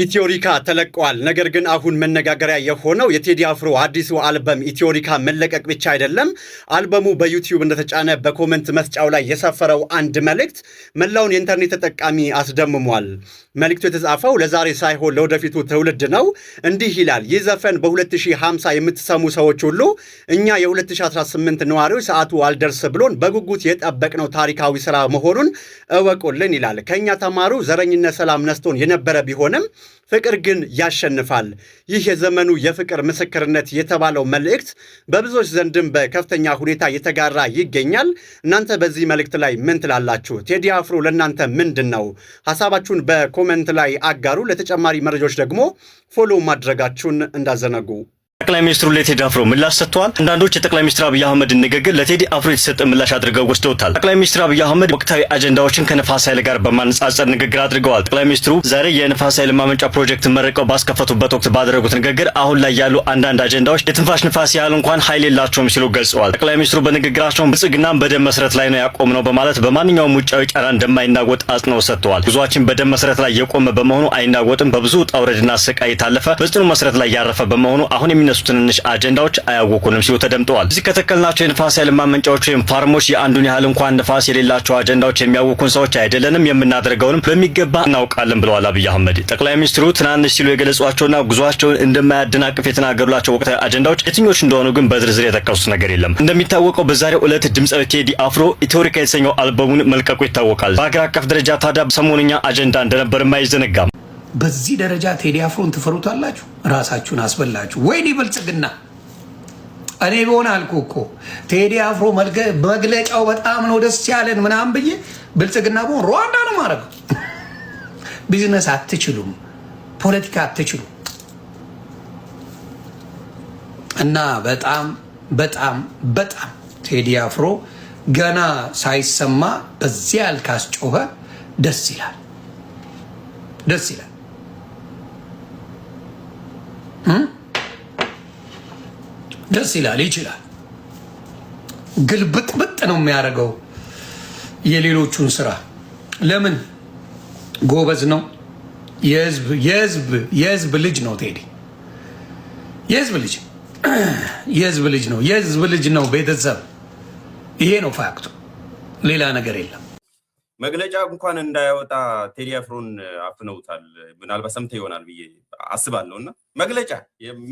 ኢትዮሪካ ተለቋል። ነገር ግን አሁን መነጋገሪያ የሆነው የቴዲ አፍሮ አዲሱ አልበም ኢትዮሪካ መለቀቅ ብቻ አይደለም። አልበሙ በዩቲዩብ እንደተጫነ በኮመንት መስጫው ላይ የሰፈረው አንድ መልእክት መላውን የኢንተርኔት ተጠቃሚ አስደምሟል። መልእክቱ የተጻፈው ለዛሬ ሳይሆን ለወደፊቱ ትውልድ ነው። እንዲህ ይላል። ይህ ዘፈን በ2050 የምትሰሙ ሰዎች ሁሉ እኛ የ2018 ነዋሪዎች ሰዓቱ አልደርስ ብሎን በጉጉት የጠበቅነው ታሪካዊ ስራ መሆኑን እወቁልን ይላል። ከእኛ ተማሩ። ዘረኝነት ሰላም ነስቶን የነበረ ቢሆንም ፍቅር ግን ያሸንፋል። ይህ የዘመኑ የፍቅር ምስክርነት የተባለው መልእክት በብዙዎች ዘንድም በከፍተኛ ሁኔታ የተጋራ ይገኛል። እናንተ በዚህ መልእክት ላይ ምን ትላላችሁ? ቴዲ አፍሮ ለእናንተ ምንድን ነው? ሐሳባችሁን በኮመንት ላይ አጋሩ። ለተጨማሪ መረጃዎች ደግሞ ፎሎ ማድረጋችሁን እንዳዘነጉ። ጠቅላይ ሚኒስትሩ ለቴዲ አፍሮ ምላሽ ሰጥተዋል። አንዳንዶች የጠቅላይ ሚኒስትር አብይ አህመድ ንግግር ለቴዲ አፍሮ የተሰጠ ምላሽ አድርገው ወስደውታል። ጠቅላይ ሚኒስትር አብይ አህመድ ወቅታዊ አጀንዳዎችን ከነፋስ ኃይል ጋር በማነጻጸር ንግግር አድርገዋል። ጠቅላይ ሚኒስትሩ ዛሬ የነፋስ ኃይል ማመንጫ ፕሮጀክት መርቀው ባስከፈቱበት ወቅት ባደረጉት ንግግር አሁን ላይ ያሉ አንዳንድ አጀንዳዎች የትንፋሽ ንፋስ ያህል እንኳን ኃይል የላቸውም ሲሉ ገልጸዋል። ጠቅላይ ሚኒስትሩ በንግግራቸው ብልጽግናን በደም መሰረት ላይ ነው ያቆምነው በማለት በማንኛውም ውጫዊ ጫና እንደማይናወጥ አጽንኦት ሰጥተዋል። ጉዟችን በደም መሰረት ላይ የቆመ በመሆኑ አይናወጥም። በብዙ ውጣ ውረድና ስቃይ የታለፈ በጽኑ መሰረት ላይ ያረፈ በመሆኑ አሁን የሚነሱ ትንንሽ አጀንዳዎች አያወቁንም ሲሉ ተደምጠዋል። እዚህ ከተከልናቸው የንፋስ ኃይል ማመንጫዎች ወይም ፋርሞች የአንዱን ያህል እንኳን ንፋስ የሌላቸው አጀንዳዎች የሚያውቁን ሰዎች አይደለንም፣ የምናደርገውንም በሚገባ እናውቃለን ብለዋል አብይ አህመድ። ጠቅላይ ሚኒስትሩ ትናንሽ ሲሉ የገለጿቸውና ጉዟቸውን እንደማያደናቅፍ የተናገሩላቸው ወቅታዊ አጀንዳዎች የትኞች እንደሆኑ ግን በዝርዝር የጠቀሱት ነገር የለም። እንደሚታወቀው በዛሬው ዕለት ድምፃዊ ቴዲ አፍሮ ኢትዮሪካ የተሰኘው አልበሙን መልቀቁ ይታወቃል። በሀገር አቀፍ ደረጃ ታዲያ ሰሞንኛ አጀንዳ እንደነበርም አይዘነጋም። በዚህ ደረጃ ቴዲ አፍሮን ትፈሩታላችሁ? ራሳችሁን አስበላችሁ። ወይኔ ብልጽግና! እኔ ቢሆን አልኩ እኮ ቴዲ አፍሮ መግለጫው በጣም ነው ደስ ያለን ምናምን ብዬ ብልጽግና ቢሆን ሩዋንዳ ነው ማድረገው። ቢዝነስ አትችሉም፣ ፖለቲካ አትችሉም። እና በጣም በጣም በጣም ቴዲ አፍሮ ገና ሳይሰማ በዚያ ያልካስጮኸ ደስ ይላል፣ ደስ ይላል። ደስ ይላል፣ ይችላል። ግልብጥብጥ ነው የሚያደርገው የሌሎቹን ስራ። ለምን? ጎበዝ ነው። የህዝብ ልጅ ነው ቴዲ። የህዝብ ልጅ ነው። የህዝብ ልጅ ነው። ቤተሰብ ይሄ ነው ፋክቱ፣ ሌላ ነገር የለም። መግለጫ እንኳን እንዳያወጣ ቴዲ አፍሮን አፍነውታል። ምናልባት ሰምተህ ይሆናል ብዬ አስባለሁ። እና መግለጫ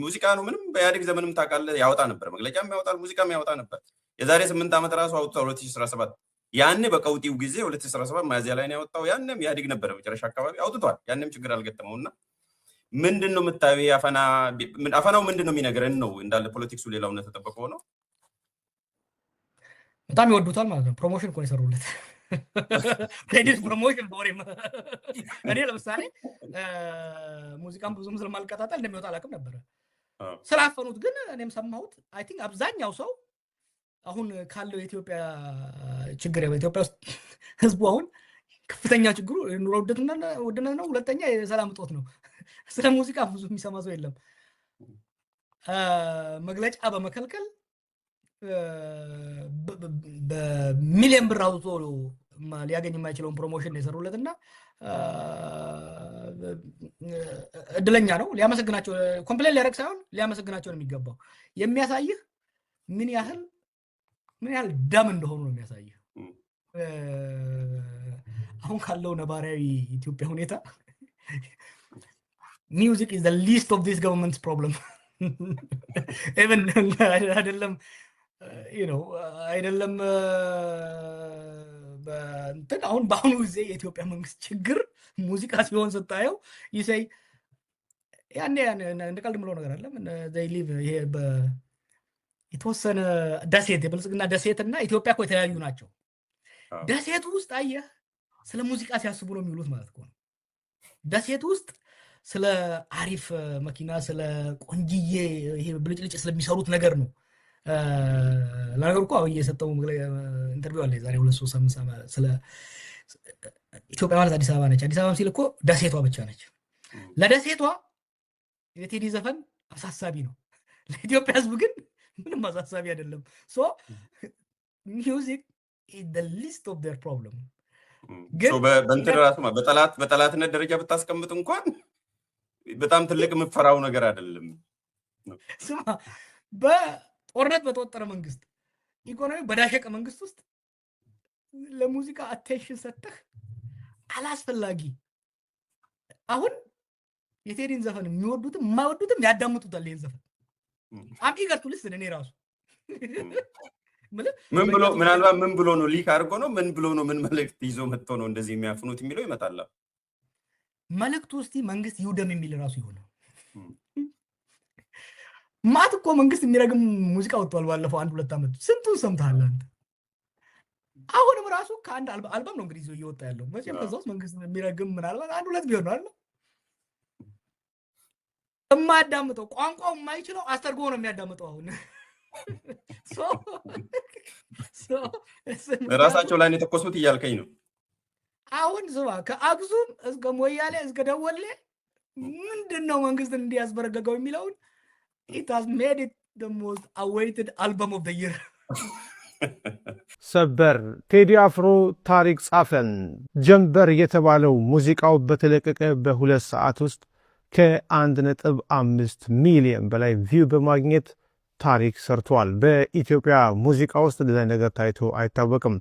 ሙዚቃ ነው። ምንም በኢህአዴግ ዘመንም ታውቃለህ ያወጣ ነበር፣ መግለጫም ያወጣል፣ ሙዚቃም ያወጣ ነበር። የዛሬ 8 ዓመት ራሱ አውጥቷል። 2017 ያኔ በቀውጢው ጊዜ 2017 ሚያዝያ ላይ ነው ያወጣው። ያንም ኢህአዴግ ነበረ መጨረሻ አካባቢ አውጥቷል። ያንም ችግር አልገጠመውና ምንድን ነው የምታየው? አፈናው ምንድን ነው የሚነግረን ነው? እንዳለ ፖለቲክሱ ሌላው ነው ተጠበቀው ነው። በጣም ይወዱታል ማለት ነው። ፕሮሞሽን እኮ ነው የሰሩለት። ክሬዲት ፕሮሞሽን በወሬ እኔ ለምሳሌ ሙዚቃም ብዙም ስለማልከታተል እንደሚወጣ አላውቅም ነበረ። ስላፈኑት ግን እኔም ሰማሁት። አይ ቲንክ አብዛኛው ሰው አሁን ካለው የኢትዮጵያ ችግር በኢትዮጵያ ውስጥ ህዝቡ አሁን ከፍተኛ ችግሩ ኑሮ ውድነት ነው። ሁለተኛ የሰላም እጦት ነው። ስለ ሙዚቃ ብዙ የሚሰማ ሰው የለም። መግለጫ በመከልከል በሚሊዮን ብር አውጥቶ ሊያገኝ የማይችለውን ፕሮሞሽን የሰሩለት እና እድለኛ ነው። ሊያመሰግናቸው ኮምፕሌን ሊያደርግ ሳይሆን ሊያመሰግናቸው ነው የሚገባው። የሚያሳይህ ምን ያህል ደም እንደሆኑ ነው የሚያሳይህ። አሁን ካለው ነባራዊ ኢትዮጵያ ሁኔታ ሚውዚክ ኢዝ ዘ ሊስት ኦፍ ዲስ ገቨርንመንትስ ፕሮብለም። ኢቨን አይደለም አይደለም በእንትን አሁን በአሁኑ ጊዜ የኢትዮጵያ መንግስት ችግር ሙዚቃ ሲሆን ስታየው ይሰይ ያኔ እንደ ቀልድ ምለው ነገር አለ። they live ይሄ የተወሰነ ደሴት የብልጽግና ደሴት እና ኢትዮጵያ እኮ የተለያዩ ናቸው። ደሴት ውስጥ አየህ ስለ ሙዚቃ ሲያስቡ ነው የሚውሉት ማለት እኮ ነው። ደሴት ውስጥ ስለ አሪፍ መኪና፣ ስለ ቆንጅዬ ይሄ ብልጭልጭ ስለሚሰሩት ነገር ነው። ለነገሩ እኮ አሁን የሰጠው ኢንተርቪው አለ የዛሬ 2-3 ሳምንት ስለ ኢትዮጵያ ማለት አዲስ አበባ ነች። አዲስ አበባ ሲል እኮ ደሴቷ ብቻ ነች። ለደሴቷ የቴዲ ዘፈን አሳሳቢ ነው፣ ለኢትዮጵያ ህዝብ ግን ምንም አሳሳቢ አይደለም። ሶ ሚውዚክ ኢዝ ዘ ሊስት ኦፍ ዴር ፕሮብለም። ግን በእንትን ራሱ በጠላትነት ደረጃ ብታስቀምጥ እንኳን በጣም ትልቅ የምፈራው ነገር አይደለም። ስማ በጦርነት በተወጠረ መንግስት ኢኮኖሚ በዳሸቀ መንግስት ውስጥ ለሙዚቃ አቴንሽን ሰጥተህ አላስፈላጊ አሁን የቴዲን ዘፈን የሚወዱትም የማይወዱትም ያዳምጡታል። ይሄን ዘፈን አም ኢገር ቱ ሊስን እኔ ራሱ ምናልባት ምን ብሎ ነው ሊክ አድርጎ ነው ምን ብሎ ነው ምን መልእክት ይዞ መጥቶ ነው እንደዚህ የሚያፍኑት የሚለው ይመጣል። መልእክቱ እስቲ መንግስት ይውደም የሚል ራሱ ይሆነ ማት እኮ መንግስት የሚረግም ሙዚቃ ወጥቷል ባለፈው 1-2 ዓመት ስንቱን ሰምተሃል አንተ? አሁንም ራሱ ከአንድ አልበም ነው እንግዲህ ይዞ እየወጣ ያለው መቼም ከዛ ውስጥ መንግስት የሚረግም ምናልባት 1-2 ቢሆን ነው አይደል? የማያዳምጠው ቋንቋው የማይችለው አስተርጎ ነው የሚያዳምጠው። አሁን ራሳቸው ላይ የተኮሱት እያልከኝ ነው። አሁን ስማ ከአክሱም እስከ ሞያሌ እስከ ደወሌ ምንድነው መንግስት እንዲያስበረገገው የሚለውን it has made it the most awaited album of the year። ሰበር ቴዲ አፍሮ ታሪክ ጻፈን። ጀንበር የተባለው ሙዚቃው በተለቀቀ በ2 ሰዓት ውስጥ ከ1.5 ሚሊዮን በላይ ቪው በማግኘት ታሪክ ሰርቷል። በኢትዮጵያ ሙዚቃ ውስጥ እንደዚህ ነገር ታይቶ አይታወቅም።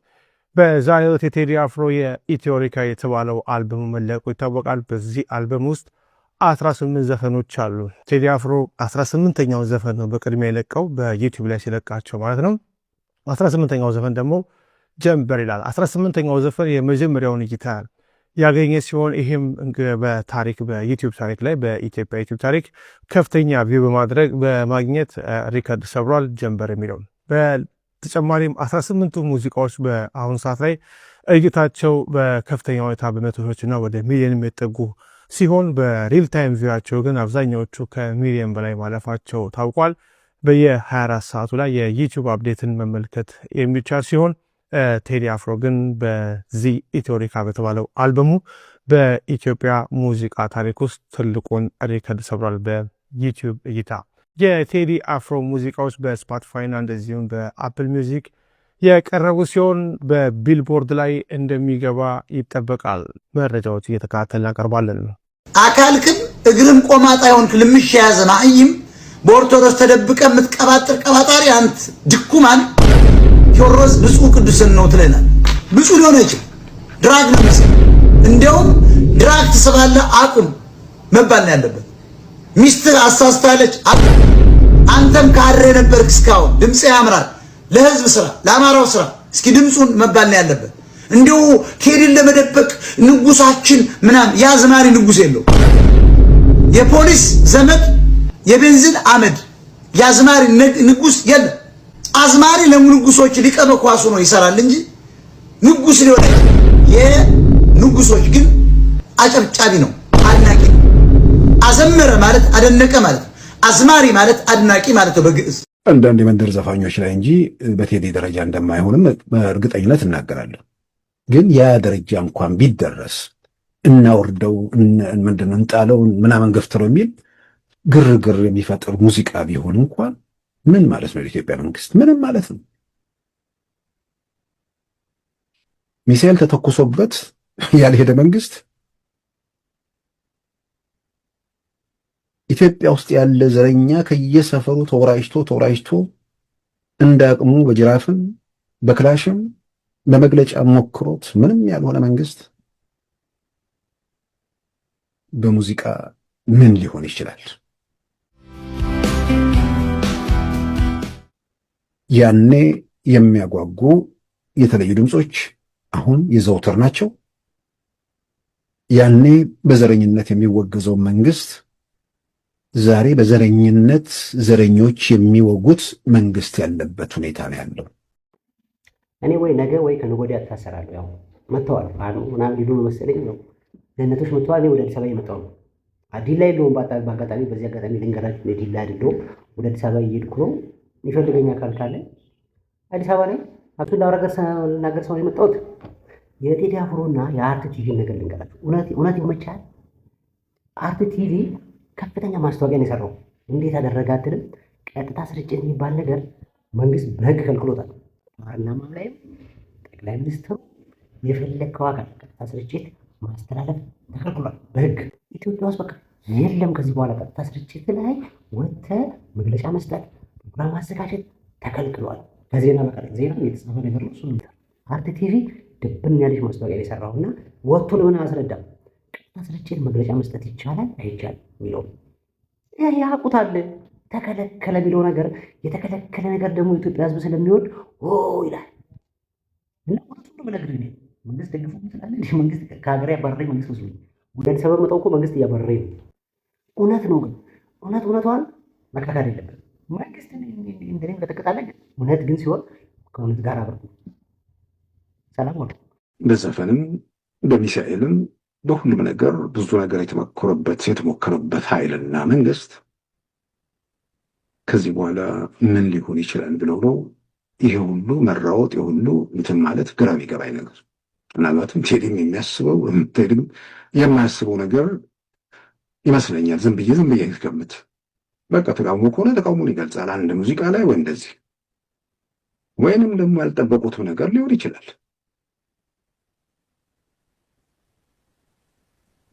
በዛሬው የቴዲ አፍሮ የኢትዮሪካ የተባለው አልበም መለቁ ይታወቃል። በዚህ አልበም ውስጥ 18 ዘፈኖች አሉ። ቴዲ አፍሮ 18ኛው ዘፈን ነው በቅድሚያ የለቀው በዩቲዩብ ላይ ሲለቃቸው ማለት ነው። 18ኛው ዘፈን ደግሞ ጀንበር ይላል። 18ኛው ዘፈን የመጀመሪያውን እይታ ያገኘ ሲሆን ይህም በታሪክ በዩቲዩብ ታሪክ ላይ በኢትዮጵያ ዩቲዩብ ታሪክ ከፍተኛ ቪው በማግኘት ሪከርድ ሰብሯል። ጀንበር የሚለው በተጨማሪም 18ቱ ሙዚቃዎች በአሁኑ ሰዓት ላይ እይታቸው በከፍተኛ ሁኔታ በመቶዎች እና ወደ ሚሊዮን የሚጠጉ ሲሆን በሪል ታይም ቪዋቸው ግን አብዛኛዎቹ ከሚሊዮን በላይ ማለፋቸው ታውቋል። በየ24 ሰዓቱ ላይ የዩቲዩብ አፕዴትን መመልከት የሚቻል ሲሆን ቴዲ አፍሮ ግን በዚህ ኢትዮሪካ በተባለው አልበሙ በኢትዮጵያ ሙዚቃ ታሪክ ውስጥ ትልቁን ሪከርድ ሰብሯል በዩቲዩብ እይታ። የቴዲ አፍሮ ሙዚቃዎች በስፖቲፋይ እና እንደዚሁም በአፕል ሚውዚክ የቀረቡ ሲሆን በቢልቦርድ ላይ እንደሚገባ ይጠበቃል። መረጃዎች እየተከታተልን እናቀርባለን። አካልክም እግርም ቆማጣ ይሆንክ ልምሽ ያዘና አይም በኦርቶዶክስ ተደብቀ የምትቀባጥር ቀባጣሪ አንተ ድኩማን ቴዎድሮስ ብፁዕ ቅዱስን ነው ትለናል። ብፁዕ ሊሆን አይችልም። ድራግ ነው የሚሰራ። እንደውም ድራግ ትስባለህ አቁም መባል ነው ያለበት። ሚስትህ አሳስታለች አቁም። አንተም ካሬ ነበርክ እስካሁን ድምጽ ያምራል ለህዝብ ስራ ለአማራው ስራ እስኪ ድምጹን መባል ነው ያለበት። እንዲሁ ቴዲን ለመደበቅ ንጉሳችን ምናምን ያዝማሪ ንጉስ የለው። የፖሊስ ዘመድ የቤንዚን አመድ ያዝማሪ ንጉስ የለም። አዝማሪ ለንጉሶች ሊቀመኳሱ ነው ይሰራል እንጂ ንጉስ ሊሆን አይችልም። የንጉሶች ግን አጨብጫቢ ነው፣ አድናቂ ነው። አዘመረ ማለት አደነቀ ማለት፣ አዝማሪ ማለት አድናቂ ማለት ነው በግዕዝ። አንዳንድ የመንደር ዘፋኞች ላይ እንጂ በቴዲ ደረጃ እንደማይሆንም በእርግጠኝነት እናገራለሁ። ግን ያ ደረጃ እንኳን ቢደረስ እናወርደው ምንድን እንጣለው ምናምን ገፍትሮ የሚል ግርግር የሚፈጥር ሙዚቃ ቢሆን እንኳን ምን ማለት ነው? የኢትዮጵያ መንግስት ምንም ማለት ነው። ሚሳኤል ተተኩሶበት ያልሄደ መንግስት ኢትዮጵያ ውስጥ ያለ ዘረኛ ከየሰፈሩ ተወራጅቶ እንዳቅሙ በጅራፍም በክላሽም በመግለጫ ሞክሮት ምንም ያልሆነ መንግስት በሙዚቃ ምን ሊሆን ይችላል? ያኔ የሚያጓጉ የተለዩ ድምጾች አሁን የዘውትር ናቸው። ያኔ በዘረኝነት የሚወገዘው መንግስት ዛሬ በዘረኝነት ዘረኞች የሚወጉት መንግስት ያለበት ሁኔታ ነው ያለው። እኔ ወይ ነገ ወይ ከነገ ወዲያ እታሰራለሁ። ያው መጥተዋል አሉ ምናምን ሊሉ መሰለኝ ነው ደህንነቶች መጥተዋል። እኔ ወደ አዲስ አበባ እየመጣሁ ነው። ዲላ የለውም። በአጋጣሚ በዚህ አጋጣሚ ልንገራችሁ፣ እኔ ዲላ አይደለሁም፣ ወደ አዲስ አበባ እየሄድኩ ነው። የሚፈልገኝ አካል ካለ አዲስ አበባ ላይ አብዱላ ልናገር ሰው የመጣሁት የቴዲ አፍሮና የአርት ቲቪ ነገር ልንገራችሁ። እውነት ይመቻል። አርት ቲቪ ከፍተኛ ማስታወቂያ ነው የሰራው። እንዴት አደረገ አትልም? ቀጥታ ስርጭት የሚባል ነገር መንግስት በህግ ከልክሎታል። ፓርላማ ላይም ጠቅላይ ሚኒስትሩ የፈለግከው አካል ቀጥታ ስርጭት ማስተላለፍ ተከልክሏል በህግ። ኢትዮጵያ ውስጥ በቃ የለም ከዚህ በኋላ ቀጥታ ስርጭት ላይ ወጥተህ መግለጫ መስጠት፣ ፕሮግራም ማዘጋጀት ተከልክሏል። ከዜና በቀር ዜና የተጻፈ ነገር ነው። እሱን አርት ቲቪ ድብን ያለች ማስታወቂያ የሰራው እና ወጥቶ ለምን አስረዳም? ቀጥታ ስርጭት መግለጫ መስጠት ይቻላል አይቻልም የሚለው ያውቁታል። ተከለከለ የሚለው ነገር የተከለከለ ነገር ደግሞ የኢትዮጵያ ሕዝብ ስለሚወድ ይላል እና ወጥቶ ለምነግር መንግስት ደግፎ ይችላል። መንግስት ከሀገር ያባረረኝ መንግስት መስሎኝ ወደ አዲስ አበባ መጣሁ እኮ መንግስት እያባረረኝ ነው። እውነት ነው ግን እውነቷን መካካድ የለብን። መንግስት እንደኔ ከተቀጣለ እውነት ግን ሲሆን ከእውነት ጋር አብርኩ ሰላም ወደ በዘፈንም በሚሳኤልም በሁሉም ነገር ብዙ ነገር የተሞከረበት ኃይልና መንግስት ከዚህ በኋላ ምን ሊሆን ይችላል ብለው ነው ይሄ ሁሉ መራወጥ የሁሉ እንትን ማለት ግራ የሚገባኝ ነገር። ምናልባትም ቴዲም የሚያስበው ቴዲም የማያስበው ነገር ይመስለኛል። ዝም ብዬ ገምት። በቃ ተቃውሞ ከሆነ ተቃውሞን ይገልጻል አንድ ሙዚቃ ላይ ወይ እንደዚህ፣ ወይንም ደግሞ ያልጠበቁትም ነገር ሊሆን ይችላል።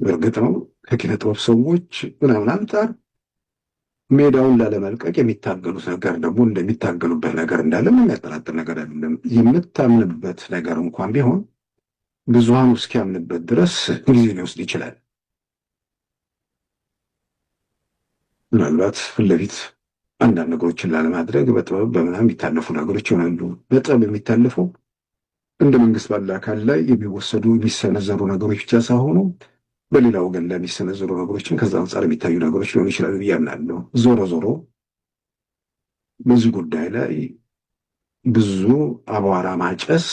እርግጥ ነው ከኪነ ጥበብ ሰዎች ምናምን አንጻር ሜዳውን ላለመልቀቅ የሚታገሉት ነገር ደግሞ እንደሚታገሉበት ነገር እንዳለ የሚያጠራጥር ነገር አይደለም። የምታምንበት ነገር እንኳን ቢሆን ብዙሃኑ እስኪያምንበት ድረስ ጊዜ ሊወስድ ይችላል። ምናልባት ፊት ለፊት አንዳንድ ነገሮችን ላለማድረግ በጥበብ በምናምን የሚታለፉ ነገሮች ይሆናሉ። በጥበብ የሚታለፈው እንደ መንግስት ባለ አካል ላይ የሚሰነዘሩ ነገሮች ብቻ ሳይሆኑ በሌላ ወገን ላይ የሚሰነዘሩ ነገሮችን ከዛ አንጻር የሚታዩ ነገሮች ሊሆኑ ይችላሉ ብዬ አምናለሁ። ዞሮ ዞሮ በዚህ ጉዳይ ላይ ብዙ አቧራ ማጨስ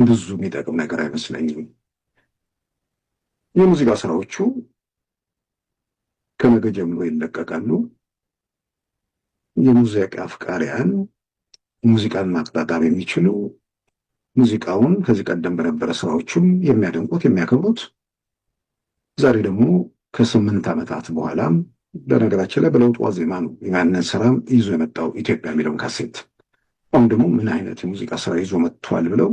ብዙ የሚጠቅም ነገር አይመስለኝም። የሙዚቃ ስራዎቹ ከነገ ጀምሮ ይለቀቃሉ። የሙዚቃ አፍቃሪያን ሙዚቃን ማጣጣም የሚችሉ ሙዚቃውን ከዚህ ቀደም በነበረ ስራዎችም የሚያደንቁት የሚያከብሩት ዛሬ ደግሞ ከ8 ዓመታት በኋላ በነገራችን ላይ በለውጥ ዋዜማ ነው ያንን ስራ ይዞ የመጣው ኢትዮጵያ የሚለውን ካሴት። አሁን ደግሞ ምን አይነት የሙዚቃ ስራ ይዞ መጥቷል ብለው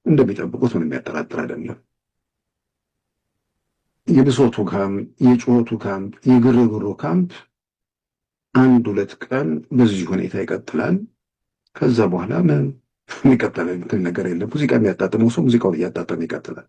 እንደሚጠብቁት ምንም የሚያጠራጥር አይደለም። የብሶቱ ካምፕ፣ የጩኸቱ ካምፕ፣ የግርግሩ ካምፕ 1-2 ቀን በዚህ ሁኔታ ይቀጥላል። ከዛ በኋላ ምን የሚቀጥል ነገር የለም። ሙዚቃ የሚያጣጥመው ሰው ሙዚቃውን እያጣጠመ ይቀጥላል።